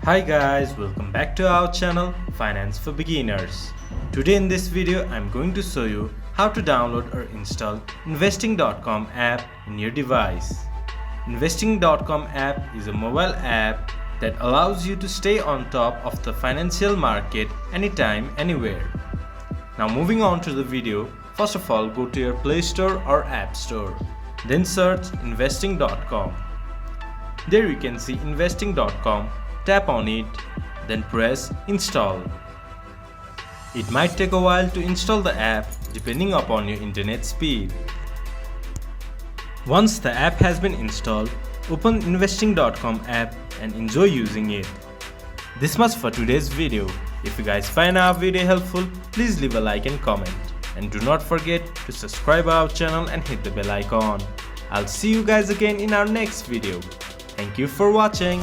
Hi guys, welcome back to our channel Finance for Beginners. Today in this video I'm going to show you how to download or install Investing.com app in your device. Investing.com app is a mobile app that allows you to stay on top of the financial market anytime, anywhere. Now moving on to the video, first of all go to your Play Store or App Store. Then search Investing.com. There you can see Investing.com. Tap on it, then press Install. It might take a while to install the app depending upon your internet speed. Once the app has been installed, open Investing.com app and enjoy using it. This much for today's video. If you guys find our video helpful, please leave a like and comment. And do not forget to subscribe our channel and hit the bell icon. I'll see you guys again in our next video. Thank you for watching.